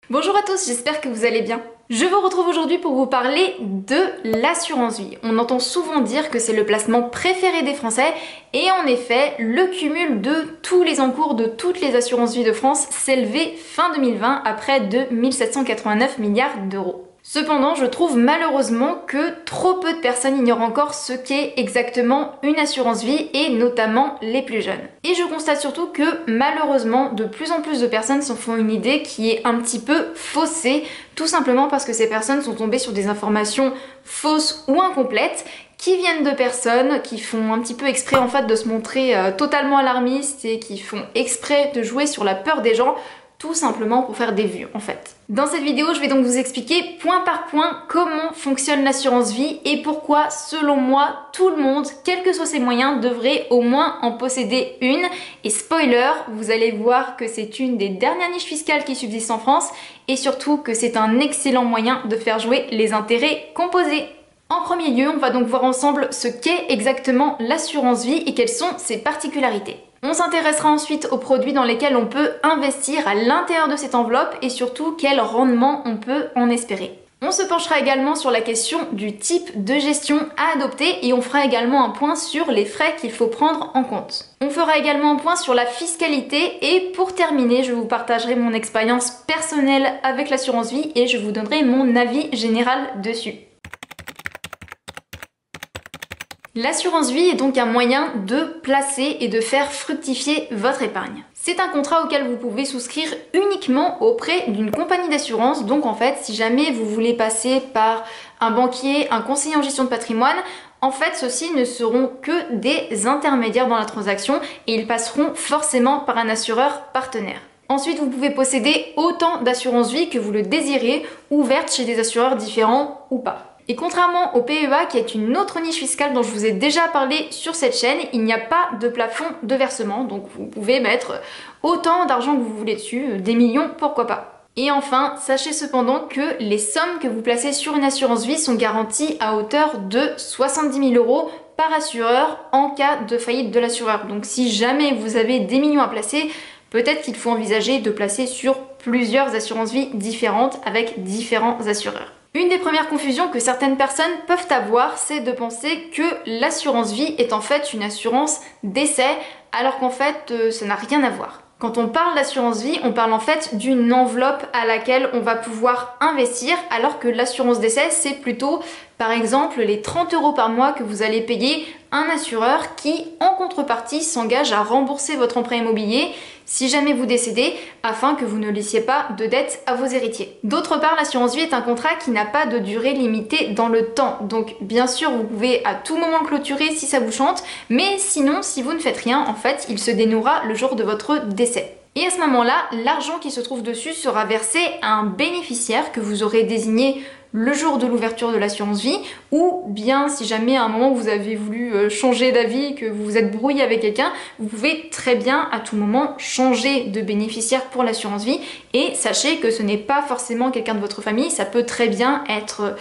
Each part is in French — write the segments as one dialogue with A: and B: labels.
A: Bonjour à tous, j'espère que vous allez bien. Je vous retrouve aujourd'hui pour vous parler de l'assurance vie. On entend souvent dire que c'est le placement préféré des Français et en effet, le cumul de tous les encours de toutes les assurances vie de France s'élevait fin 2020 à près de 1789 milliards d'euros. Cependant, je trouve malheureusement que trop peu de personnes ignorent encore ce qu'est exactement une assurance vie et notamment les plus jeunes. Et je constate surtout que malheureusement, de plus en plus de personnes s'en font une idée qui est un petit peu faussée, tout simplement parce que ces personnes sont tombées sur des informations fausses ou incomplètes qui viennent de personnes qui font un petit peu exprès en fait de se montrer totalement alarmistes et qui font exprès de jouer sur la peur des gens, tout simplement pour faire des vues en fait. Dans cette vidéo, je vais donc vous expliquer point par point comment fonctionne l'assurance vie et pourquoi, selon moi, tout le monde, quels que soient ses moyens, devrait au moins en posséder une. Et spoiler, vous allez voir que c'est une des dernières niches fiscales qui subsistent en France et surtout que c'est un excellent moyen de faire jouer les intérêts composés. En premier lieu, on va donc voir ensemble ce qu'est exactement l'assurance vie et quelles sont ses particularités. On s'intéressera ensuite aux produits dans lesquels on peut investir à l'intérieur de cette enveloppe et surtout quel rendement on peut en espérer. On se penchera également sur la question du type de gestion à adopter et on fera également un point sur les frais qu'il faut prendre en compte. On fera également un point sur la fiscalité et pour terminer, je vous partagerai mon expérience personnelle avec l'assurance vie et je vous donnerai mon avis général dessus. L'assurance vie est donc un moyen de placer et de faire fructifier votre épargne. C'est un contrat auquel vous pouvez souscrire uniquement auprès d'une compagnie d'assurance. Donc en fait, si jamais vous voulez passer par un banquier, un conseiller en gestion de patrimoine, en fait, ceux-ci ne seront que des intermédiaires dans la transaction et ils passeront forcément par un assureur partenaire. Ensuite, vous pouvez posséder autant d'assurance vie que vous le désirez, ouvertes chez des assureurs différents ou pas. Et contrairement au PEA, qui est une autre niche fiscale dont je vous ai déjà parlé sur cette chaîne, il n'y a pas de plafond de versement, donc vous pouvez mettre autant d'argent que vous voulez dessus, des millions, pourquoi pas. Et enfin, sachez cependant que les sommes que vous placez sur une assurance vie sont garanties à hauteur de 70 000 € par assureur en cas de faillite de l'assureur. Donc si jamais vous avez des millions à placer, peut-être qu'il faut envisager de placer sur plusieurs assurances vie différentes avec différents assureurs. Une des premières confusions que certaines personnes peuvent avoir, c'est de penser que l'assurance vie est en fait une assurance décès, alors qu'en fait, ça n'a rien à voir. Quand on parle d'assurance vie, on parle en fait d'une enveloppe à laquelle on va pouvoir investir, alors que l'assurance décès, c'est plutôt, par exemple, les 30 € par mois que vous allez payer un assureur qui, en contrepartie, s'engage à rembourser votre emprunt immobilier si jamais vous décédez, afin que vous ne laissiez pas de dette à vos héritiers. D'autre part, l'assurance vie est un contrat qui n'a pas de durée limitée dans le temps. Donc bien sûr, vous pouvez à tout moment le clôturer si ça vous chante, mais sinon, si vous ne faites rien, en fait, il se dénouera le jour de votre décès. Et à ce moment-là, l'argent qui se trouve dessus sera versé à un bénéficiaire que vous aurez désigné le jour de l'ouverture de l'assurance vie, ou bien si jamais à un moment vous avez voulu changer d'avis, que vous vous êtes brouillé avec quelqu'un, vous pouvez très bien à tout moment changer de bénéficiaire pour l'assurance vie et sachez que ce n'est pas forcément quelqu'un de votre famille, ça peut très bien être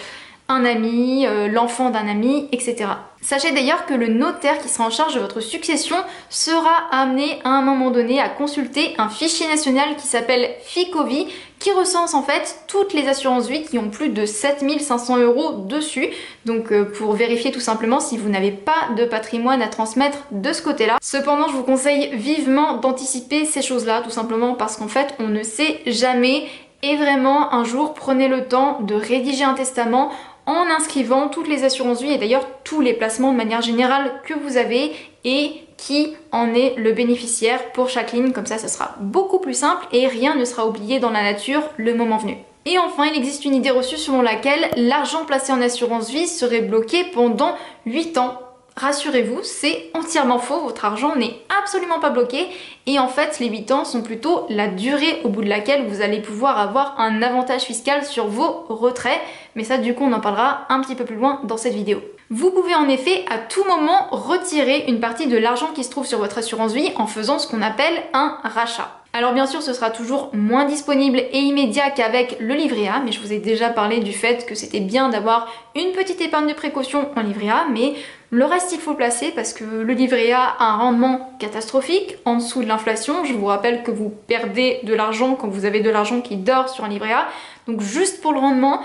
A: un ami, l'enfant d'un ami, etc. Sachez d'ailleurs que le notaire qui sera en charge de votre succession sera amené à un moment donné à consulter un fichier national qui s'appelle Ficovie, qui recense en fait toutes les assurances vie qui ont plus de 7 500 € dessus, donc pour vérifier tout simplement si vous n'avez pas de patrimoine à transmettre de ce côté-là. Cependant, je vous conseille vivement d'anticiper ces choses-là, tout simplement parce qu'en fait, on ne sait jamais. Et vraiment, un jour, prenez le temps de rédiger un testament en inscrivant toutes les assurances vie et d'ailleurs tous les placements de manière générale que vous avez et qui en est le bénéficiaire pour chaque ligne. Comme ça sera beaucoup plus simple et rien ne sera oublié dans la nature le moment venu. Et enfin, il existe une idée reçue selon laquelle l'argent placé en assurance vie serait bloqué pendant 8 ans. Rassurez-vous, c'est entièrement faux, votre argent n'est absolument pas bloqué et en fait les 8 ans sont plutôt la durée au bout de laquelle vous allez pouvoir avoir un avantage fiscal sur vos retraits, mais ça du coup on en parlera un petit peu plus loin dans cette vidéo. Vous pouvez en effet à tout moment retirer une partie de l'argent qui se trouve sur votre assurance vie en faisant ce qu'on appelle un rachat. Alors bien sûr, ce sera toujours moins disponible et immédiat qu'avec le livret A, mais je vous ai déjà parlé du fait que c'était bien d'avoir une petite épargne de précaution en livret A, mais le reste il faut le placer parce que le livret A a un rendement catastrophique en dessous de l'inflation. Je vous rappelle que vous perdez de l'argent quand vous avez de l'argent qui dort sur un livret A, donc juste pour le rendement,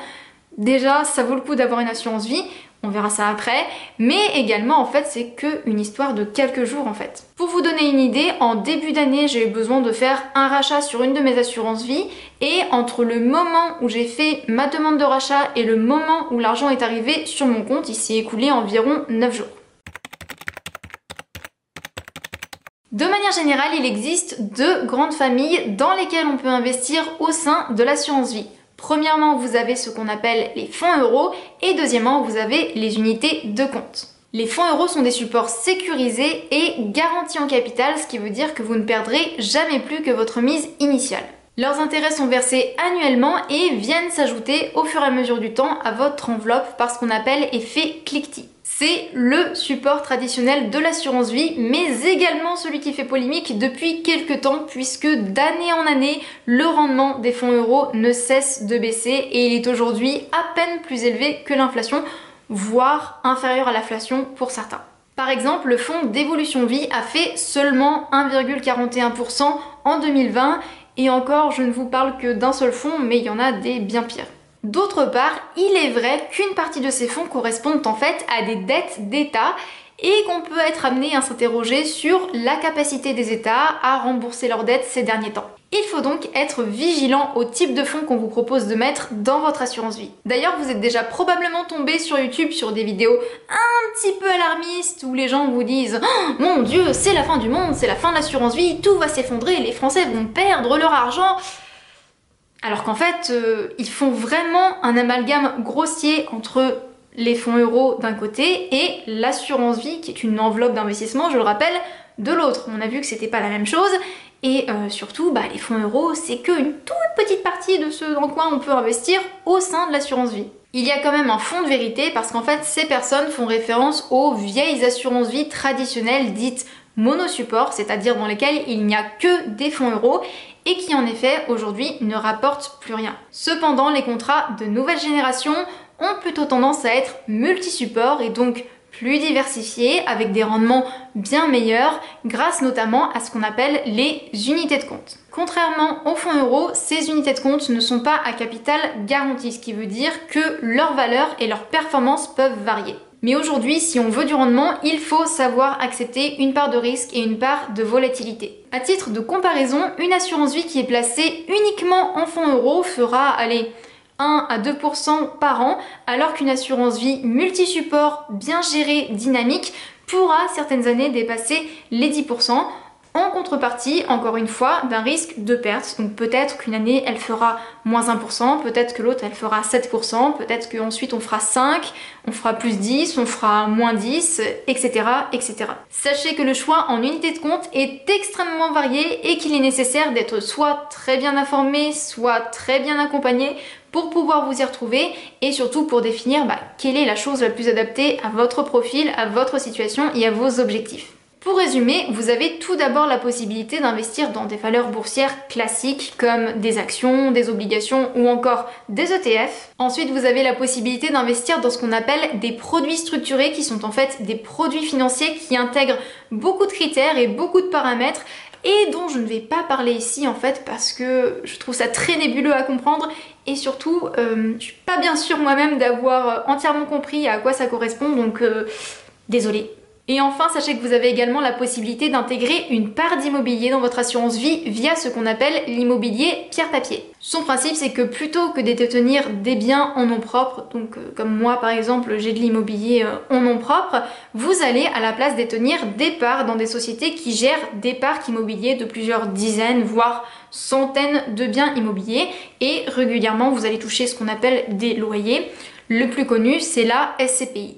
A: déjà ça vaut le coup d'avoir une assurance vie. On verra ça après, mais également en fait c'est qu'une histoire de quelques jours en fait. Pour vous donner une idée, en début d'année j'ai eu besoin de faire un rachat sur une de mes assurances vie et entre le moment où j'ai fait ma demande de rachat et le moment où l'argent est arrivé sur mon compte, il s'est écoulé environ 9 jours. De manière générale, il existe deux grandes familles dans lesquelles on peut investir au sein de l'assurance vie. Premièrement, vous avez ce qu'on appelle les fonds euros et deuxièmement, vous avez les unités de compte. Les fonds euros sont des supports sécurisés et garantis en capital, ce qui veut dire que vous ne perdrez jamais plus que votre mise initiale. Leurs intérêts sont versés annuellement et viennent s'ajouter au fur et à mesure du temps à votre enveloppe par ce qu'on appelle effet cliquetis. C'est le support traditionnel de l'assurance vie, mais également celui qui fait polémique depuis quelques temps puisque d'année en année, le rendement des fonds euros ne cesse de baisser et il est aujourd'hui à peine plus élevé que l'inflation, voire inférieur à l'inflation pour certains. Par exemple, le fonds d'évolution vie a fait seulement 1,41% en 2020 et encore, je ne vous parle que d'un seul fonds, mais il y en a des bien pires. D'autre part, il est vrai qu'une partie de ces fonds correspondent en fait à des dettes d'État et qu'on peut être amené à s'interroger sur la capacité des États à rembourser leurs dettes ces derniers temps. Il faut donc être vigilant au type de fonds qu'on vous propose de mettre dans votre assurance vie. D'ailleurs, vous êtes déjà probablement tombé sur YouTube sur des vidéos un petit peu alarmistes où les gens vous disent « Oh mon Dieu, c'est la fin du monde, c'est la fin de l'assurance vie, tout va s'effondrer, les Français vont perdre leur argent !» Alors qu'en fait, ils font vraiment un amalgame grossier entre les fonds euros d'un côté et l'assurance vie, qui est une enveloppe d'investissement, je le rappelle, de l'autre. On a vu que c'était pas la même chose et surtout, les fonds euros, c'est qu'une toute petite partie de ce dans quoi on peut investir au sein de l'assurance vie. Il y a quand même un fond de vérité parce qu'en fait, ces personnes font référence aux vieilles assurances vie traditionnelles dites monosupport, c'est-à-dire dans lesquelles il n'y a que des fonds euros et qui en effet aujourd'hui ne rapportent plus rien. Cependant, les contrats de nouvelle génération ont plutôt tendance à être multi-supports et donc plus diversifiés avec des rendements bien meilleurs grâce notamment à ce qu'on appelle les unités de compte. Contrairement aux fonds euros, ces unités de compte ne sont pas à capital garanti, ce qui veut dire que leur valeur et leur performance peuvent varier. Mais aujourd'hui, si on veut du rendement, il faut savoir accepter une part de risque et une part de volatilité. À titre de comparaison, une assurance vie qui est placée uniquement en fonds euros fera, 1 à 2% par an, alors qu'une assurance vie multi-support, bien gérée, dynamique, pourra certaines années dépasser les 10%. En contrepartie, encore une fois, d'un risque de perte. Donc peut-être qu'une année, elle fera moins 1%, peut-être que l'autre, elle fera 7%, peut-être qu'ensuite on fera 5%, on fera plus 10%, on fera moins 10%, etc., etc. Sachez que le choix en unité de compte est extrêmement varié et qu'il est nécessaire d'être soit très bien informé, soit très bien accompagné pour pouvoir vous y retrouver et surtout pour définir quelle est la chose la plus adaptée à votre profil, à votre situation et à vos objectifs. Pour résumer, vous avez tout d'abord la possibilité d'investir dans des valeurs boursières classiques comme des actions, des obligations ou encore des ETF. Ensuite, vous avez la possibilité d'investir dans ce qu'on appelle des produits structurés qui sont en fait des produits financiers qui intègrent beaucoup de critères et beaucoup de paramètres et dont je ne vais pas parler ici en fait parce que je trouve ça très nébuleux à comprendre et surtout je suis pas bien sûre moi-même d'avoir entièrement compris à quoi ça correspond donc désolée. Et enfin, sachez que vous avez également la possibilité d'intégrer une part d'immobilier dans votre assurance vie via ce qu'on appelle l'immobilier pierre-papier. Son principe, c'est que plutôt que de détenir des biens en nom propre, donc comme moi par exemple, j'ai de l'immobilier en nom propre, vous allez à la place détenir des parts dans des sociétés qui gèrent des parcs immobiliers de plusieurs dizaines, voire centaines de biens immobiliers et régulièrement vous allez toucher ce qu'on appelle des loyers. Le plus connu, c'est la SCPI.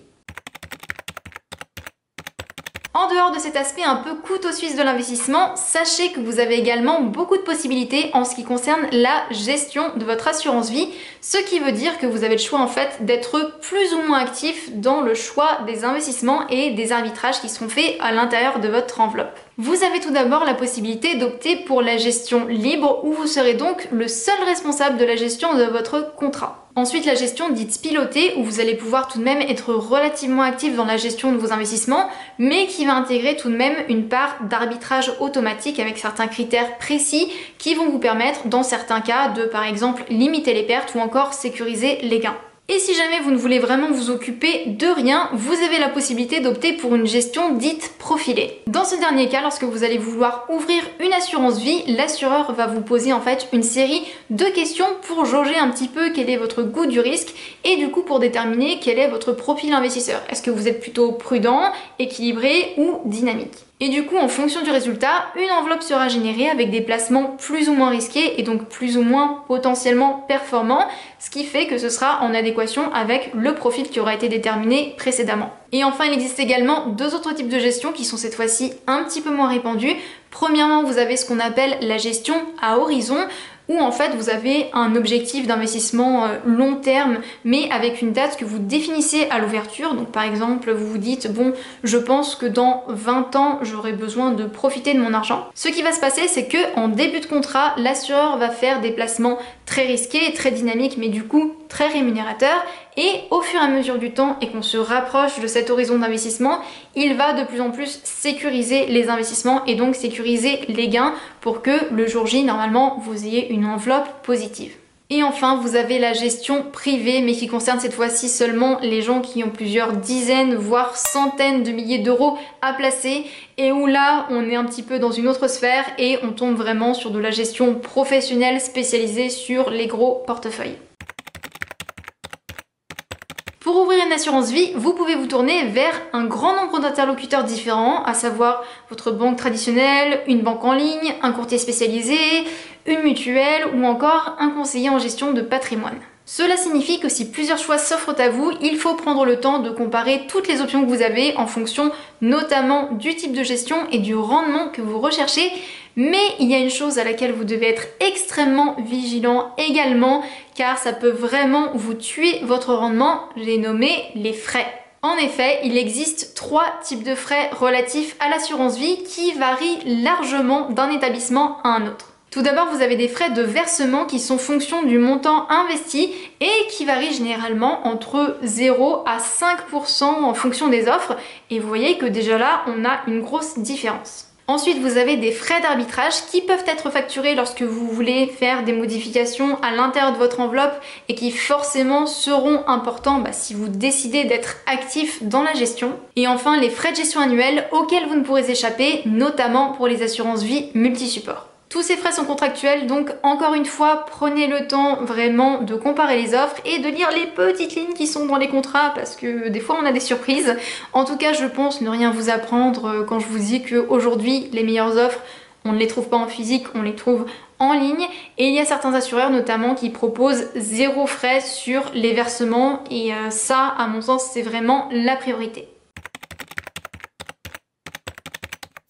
A: En dehors de cet aspect un peu couteau suisse de l'investissement, sachez que vous avez également beaucoup de possibilités en ce qui concerne la gestion de votre assurance vie, ce qui veut dire que vous avez le choix en fait d'être plus ou moins actif dans le choix des investissements et des arbitrages qui seront faits à l'intérieur de votre enveloppe. Vous avez tout d'abord la possibilité d'opter pour la gestion libre où vous serez donc le seul responsable de la gestion de votre contrat. Ensuite, la gestion dite pilotée où vous allez pouvoir tout de même être relativement actif dans la gestion de vos investissements, mais qui va intégrer tout de même une part d'arbitrage automatique avec certains critères précis qui vont vous permettre, dans certains cas, de par exemple limiter les pertes ou encore sécuriser les gains. Et si jamais vous ne voulez vraiment vous occuper de rien, vous avez la possibilité d'opter pour une gestion dite profilée. Dans ce dernier cas, lorsque vous allez vouloir ouvrir une assurance vie, l'assureur va vous poser en fait une série de questions pour jauger un petit peu quel est votre goût du risque et du coup pour déterminer quel est votre profil investisseur. Est-ce que vous êtes plutôt prudent, équilibré ou dynamique ? Et du coup, en fonction du résultat, une enveloppe sera générée avec des placements plus ou moins risqués et donc plus ou moins potentiellement performants, ce qui fait que ce sera en adéquation avec le profil qui aura été déterminé précédemment. Et enfin, il existe également deux autres types de gestion qui sont cette fois-ci un petit peu moins répandus. Premièrement, vous avez ce qu'on appelle la gestion à horizon, où en fait vous avez un objectif d'investissement long terme mais avec une date que vous définissez à l'ouverture. Donc par exemple vous vous dites bon je pense que dans 20 ans j'aurai besoin de profiter de mon argent. Ce qui va se passer c'est que en début de contrat l'assureur va faire des placements très risqués, très dynamiques mais du coup très rémunérateurs et au fur et à mesure du temps et qu'on se rapproche de cet horizon d'investissement, il va de plus en plus sécuriser les investissements et donc sécuriser les gains pour que le jour J, normalement, vous ayez une enveloppe positive. Et enfin, vous avez la gestion privée, mais qui concerne cette fois-ci seulement les gens qui ont plusieurs dizaines, voire centaines de milliers d'euros à placer, et où là, on est un petit peu dans une autre sphère et on tombe vraiment sur de la gestion professionnelle spécialisée sur les gros portefeuilles. Pour ouvrir une assurance vie, vous pouvez vous tourner vers un grand nombre d'interlocuteurs différents, à savoir votre banque traditionnelle, une banque en ligne, un courtier spécialisé, une mutuelle ou encore un conseiller en gestion de patrimoine. Cela signifie que si plusieurs choix s'offrent à vous, il faut prendre le temps de comparer toutes les options que vous avez en fonction notamment du type de gestion et du rendement que vous recherchez. Mais il y a une chose à laquelle vous devez être extrêmement vigilant également, car ça peut vraiment vous tuer votre rendement, j'ai nommé les frais. En effet, il existe 3 types de frais relatifs à l'assurance vie qui varient largement d'un établissement à un autre. Tout d'abord, vous avez des frais de versement qui sont fonction du montant investi et qui varient généralement entre 0 à 5% en fonction des offres. Et vous voyez que déjà là, on a une grosse différence. Ensuite, vous avez des frais d'arbitrage qui peuvent être facturés lorsque vous voulez faire des modifications à l'intérieur de votre enveloppe et qui forcément seront importants si vous décidez d'être actif dans la gestion. Et enfin, les frais de gestion annuels auxquels vous ne pourrez échapper, notamment pour les assurances vie multisupports. Tous ces frais sont contractuels, donc encore une fois, prenez le temps vraiment de comparer les offres et de lire les petites lignes qui sont dans les contrats parce que des fois on a des surprises. En tout cas, je pense ne rien vous apprendre quand je vous dis qu'aujourd'hui, les meilleures offres, on ne les trouve pas en physique, on les trouve en ligne. Et il y a certains assureurs notamment qui proposent 0 frais sur les versements et ça, à mon sens, c'est vraiment la priorité.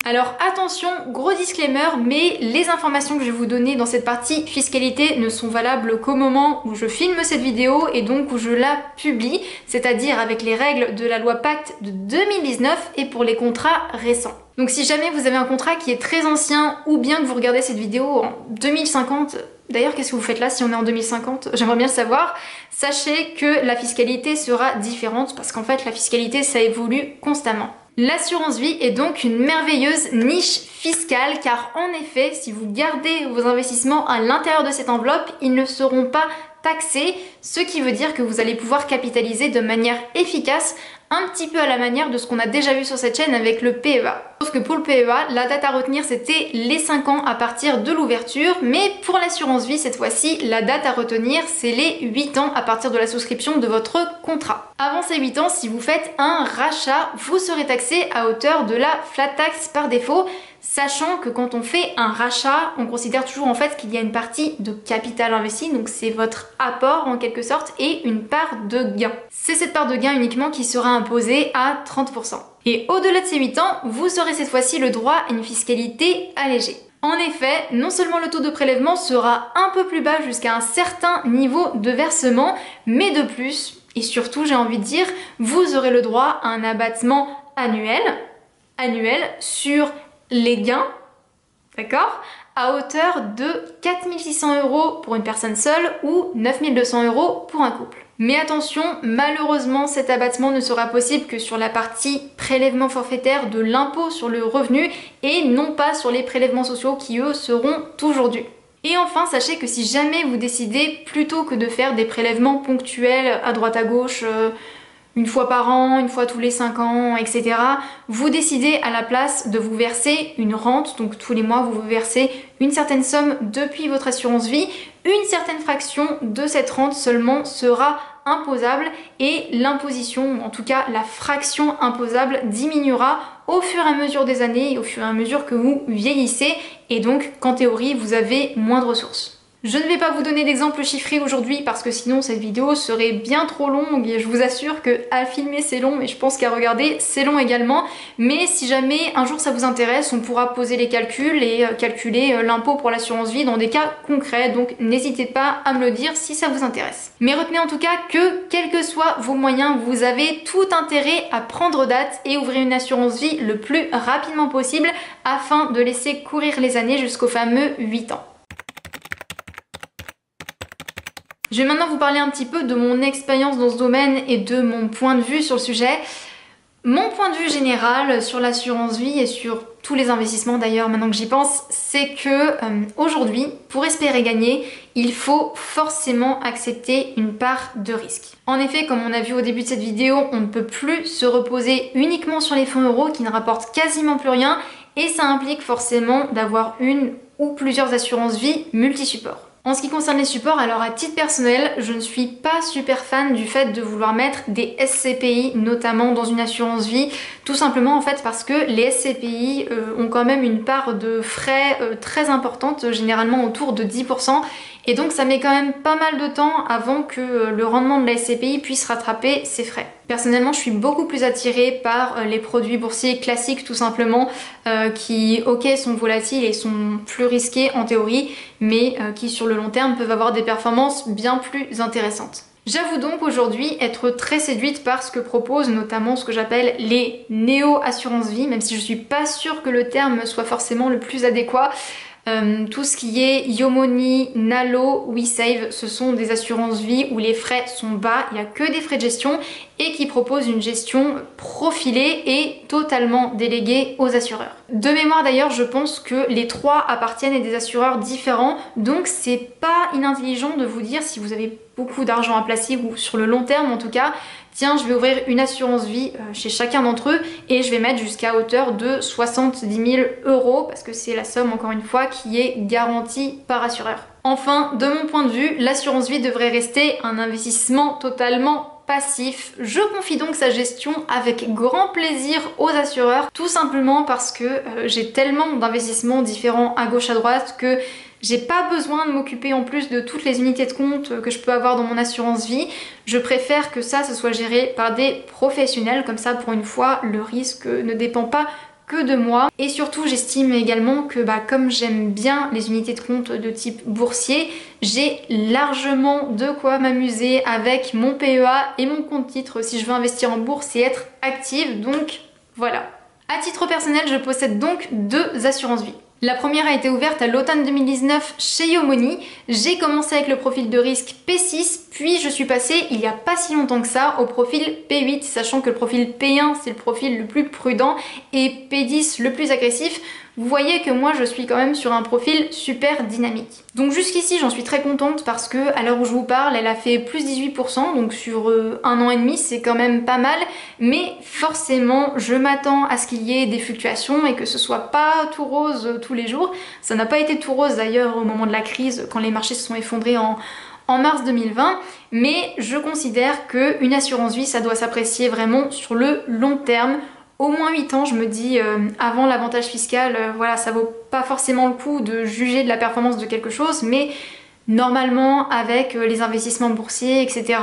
A: Alors attention, gros disclaimer, mais les informations que je vais vous donner dans cette partie fiscalité ne sont valables qu'au moment où je filme cette vidéo et donc où je la publie, c'est-à-dire avec les règles de la loi Pacte de 2019 et pour les contrats récents. Donc si jamais vous avez un contrat qui est très ancien ou bien que vous regardez cette vidéo en 2050, d'ailleurs qu'est-ce que vous faites là si on est en 2050? J'aimerais bien le savoir. Sachez que la fiscalité sera différente parce qu'en fait la fiscalité ça évolue constamment. L'assurance vie est donc une merveilleuse niche fiscale car en effet, si vous gardez vos investissements à l'intérieur de cette enveloppe, ils ne seront pas taxés, ce qui veut dire que vous allez pouvoir capitaliser de manière efficace, un petit peu à la manière de ce qu'on a déjà vu sur cette chaîne avec le PEA. Sauf que pour le PEA, la date à retenir c'était les 5 ans à partir de l'ouverture, mais pour l'assurance vie cette fois-ci, la date à retenir c'est les 8 ans à partir de la souscription de votre contrat. Avant ces 8 ans, si vous faites un rachat, vous serez taxé à hauteur de la flat tax par défaut, sachant que quand on fait un rachat, on considère toujours en fait qu'il y a une partie de capital investi, donc c'est votre apport en quelque sorte, et une part de gain. C'est cette part de gain uniquement qui sera imposée à 30%. Et au-delà de ces 8 ans, vous aurez cette fois-ci le droit à une fiscalité allégée. En effet, non seulement le taux de prélèvement sera un peu plus bas jusqu'à un certain niveau de versement, mais de plus, et surtout j'ai envie de dire, vous aurez le droit à un abattement annuel sur les gains, d'accord, à hauteur de 4 600 € pour une personne seule ou 9 200 € pour un couple. Mais attention, malheureusement cet abattement ne sera possible que sur la partie prélèvement forfaitaire de l'impôt sur le revenu et non pas sur les prélèvements sociaux qui eux seront toujours dus. Et enfin, sachez que si jamais vous décidez plutôt que de faire des prélèvements ponctuels à droite à gauche, une fois par an, une fois tous les 5 ans, etc. vous décidez à la place de vous verser une rente, donc tous les mois vous vous versez une certaine somme depuis votre assurance vie, une certaine fraction de cette rente seulement sera imposable et l'imposition, en tout cas la fraction imposable diminuera au fur et à mesure des années et au fur et à mesure que vous vieillissez et donc qu'en théorie vous avez moins de ressources. Je ne vais pas vous donner d'exemples chiffrés aujourd'hui parce que sinon cette vidéo serait bien trop longue et je vous assure que à filmer c'est long et je pense qu'à regarder c'est long également. Mais si jamais un jour ça vous intéresse, on pourra poser les calculs et calculer l'impôt pour l'assurance vie dans des cas concrets. Donc n'hésitez pas à me le dire si ça vous intéresse. Mais retenez en tout cas que quels que soient vos moyens, vous avez tout intérêt à prendre date et ouvrir une assurance vie le plus rapidement possible afin de laisser courir les années jusqu'aux fameux 8 ans. Je vais maintenant vous parler un petit peu de mon expérience dans ce domaine et de mon point de vue sur le sujet. Mon point de vue général sur l'assurance vie et sur tous les investissements d'ailleurs maintenant que j'y pense, c'est que aujourd'hui, pour espérer gagner, il faut forcément accepter une part de risque. En effet, comme on a vu au début de cette vidéo, on ne peut plus se reposer uniquement sur les fonds euros qui ne rapportent quasiment plus rien et ça implique forcément d'avoir une ou plusieurs assurances vie multi-supports. En ce qui concerne les supports, alors à titre personnel, je ne suis pas super fan du fait de vouloir mettre des SCPI, notamment dans une assurance vie, tout simplement en fait parce que les SCPI ont quand même une part de frais très importante, généralement autour de 10%, et donc ça met quand même pas mal de temps avant que le rendement de la SCPI puisse rattraper ses frais. Personnellement, je suis beaucoup plus attirée par les produits boursiers classiques tout simplement, qui ok sont volatiles et sont plus risqués en théorie, mais qui sur le long terme peuvent avoir des performances bien plus intéressantes. J'avoue donc aujourd'hui être très séduite par ce que proposent notamment ce que j'appelle les néo-assurances-vie, même si je suis pas sûre que le terme soit forcément le plus adéquat. Tout ce qui est Yomoni, Nalo, WeSave, ce sont des assurances vie où les frais sont bas, il n'y a que des frais de gestion et qui proposent une gestion profilée et totalement déléguée aux assureurs. De mémoire d'ailleurs, je pense que les trois appartiennent à des assureurs différents, donc c'est pas inintelligent de vous dire si vous avez beaucoup d'argent à placer ou sur le long terme en tout cas, tiens je vais ouvrir une assurance vie chez chacun d'entre eux et je vais mettre jusqu'à hauteur de 70 000 € parce que c'est la somme encore une fois qui est garantie par assureur. Enfin, de mon point de vue, l'assurance vie devrait rester un investissement totalement passif. Je confie donc sa gestion avec grand plaisir aux assureurs, tout simplement parce que j'ai tellement d'investissements différents à gauche à droite que j'ai pas besoin de m'occuper en plus de toutes les unités de compte que je peux avoir dans mon assurance vie. Je préfère que ça soit géré par des professionnels, comme ça pour une fois le risque ne dépend pas que de moi. Et surtout j'estime également que comme j'aime bien les unités de compte de type boursier, j'ai largement de quoi m'amuser avec mon PEA et mon compte titre si je veux investir en bourse et être active, donc voilà. À titre personnel, je possède donc 2 assurances vie. La première a été ouverte à l'automne 2019 chez Yomoni. J'ai commencé avec le profil de risque P6, puis je suis passée il n'y a pas si longtemps que ça au profil P8, sachant que le profil P1 c'est le profil le plus prudent et P10 le plus agressif. Vous voyez que moi je suis quand même sur un profil super dynamique. Donc jusqu'ici j'en suis très contente parce que à l'heure où je vous parle elle a fait plus 18%, donc sur 1 an et demi c'est quand même pas mal, mais forcément je m'attends à ce qu'il y ait des fluctuations et que ce soit pas tout rose tous les jours. Ça n'a pas été tout rose d'ailleurs au moment de la crise quand les marchés se sont effondrés en mars 2020, mais je considère qu'une assurance vie ça doit s'apprécier vraiment sur le long terme. Au moins 8 ans, je me dis, avant l'avantage fiscal, voilà, ça vaut pas forcément le coup de juger de la performance de quelque chose, mais normalement, avec les investissements boursiers, etc.,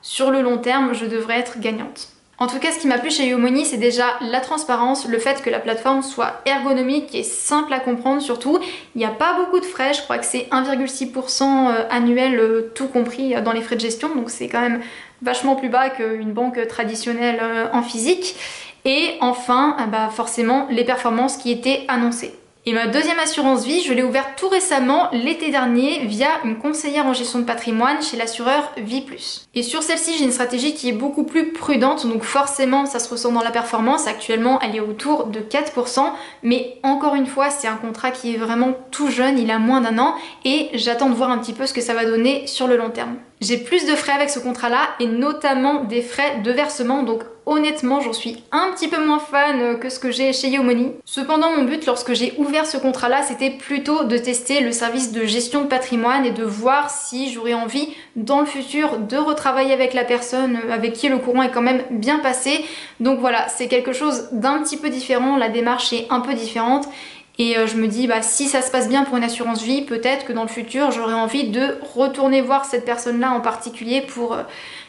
A: sur le long terme, je devrais être gagnante. En tout cas, ce qui m'a plu chez YooMoney, c'est déjà la transparence, le fait que la plateforme soit ergonomique et simple à comprendre surtout. Il n'y a pas beaucoup de frais, je crois que c'est 1,6% annuel tout compris dans les frais de gestion, donc c'est quand même vachement plus bas qu'une banque traditionnelle en physique. Et enfin, forcément, les performances qui étaient annoncées. Et ma deuxième assurance vie, je l'ai ouverte tout récemment, l'été dernier, via une conseillère en gestion de patrimoine chez l'assureur Vie+. Et sur celle-ci, j'ai une stratégie qui est beaucoup plus prudente, donc forcément ça se ressent dans la performance. Actuellement, elle est autour de 4%, mais encore une fois, c'est un contrat qui est vraiment tout jeune, il a moins d'1 an, et j'attends de voir un petit peu ce que ça va donner sur le long terme. J'ai plus de frais avec ce contrat-là, et notamment des frais de versement, donc honnêtement, j'en suis un petit peu moins fan que ce que j'ai chez YooMoney. Cependant, mon but lorsque j'ai ouvert ce contrat-là, c'était plutôt de tester le service de gestion de patrimoine et de voir si j'aurais envie dans le futur de retravailler avec la personne avec qui le courant est quand même bien passé. Donc voilà, c'est quelque chose d'un petit peu différent, la démarche est un peu différente. Et je me dis, si ça se passe bien pour une assurance vie, peut-être que dans le futur, j'aurais envie de retourner voir cette personne-là en particulier pour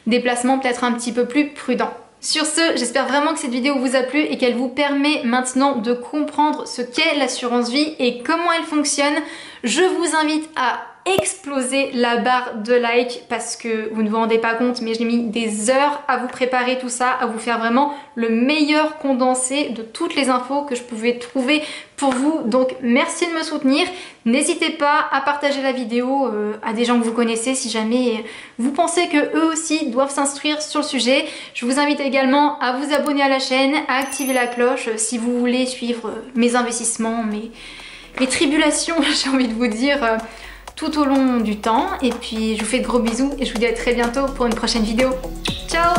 A: des placements peut-être un petit peu plus prudents. Sur ce, j'espère vraiment que cette vidéo vous a plu et qu'elle vous permet maintenant de comprendre ce qu'est l'assurance vie et comment elle fonctionne. Je vous invite à exploser la barre de like parce que vous ne vous rendez pas compte, mais j'ai mis des heures à vous préparer tout ça, à vous faire vraiment le meilleur condensé de toutes les infos que je pouvais trouver pour vous. Donc merci de me soutenir. N'hésitez pas à partager la vidéo à des gens que vous connaissez si jamais vous pensez que eux aussi doivent s'instruire sur le sujet. Je vous invite également à vous abonner à la chaîne, à activer la cloche si vous voulez suivre mes investissements, mes tribulations, j'ai envie de vous dire, tout au long du temps. Et puis je vous fais de gros bisous et je vous dis à très bientôt pour une prochaine vidéo. Ciao!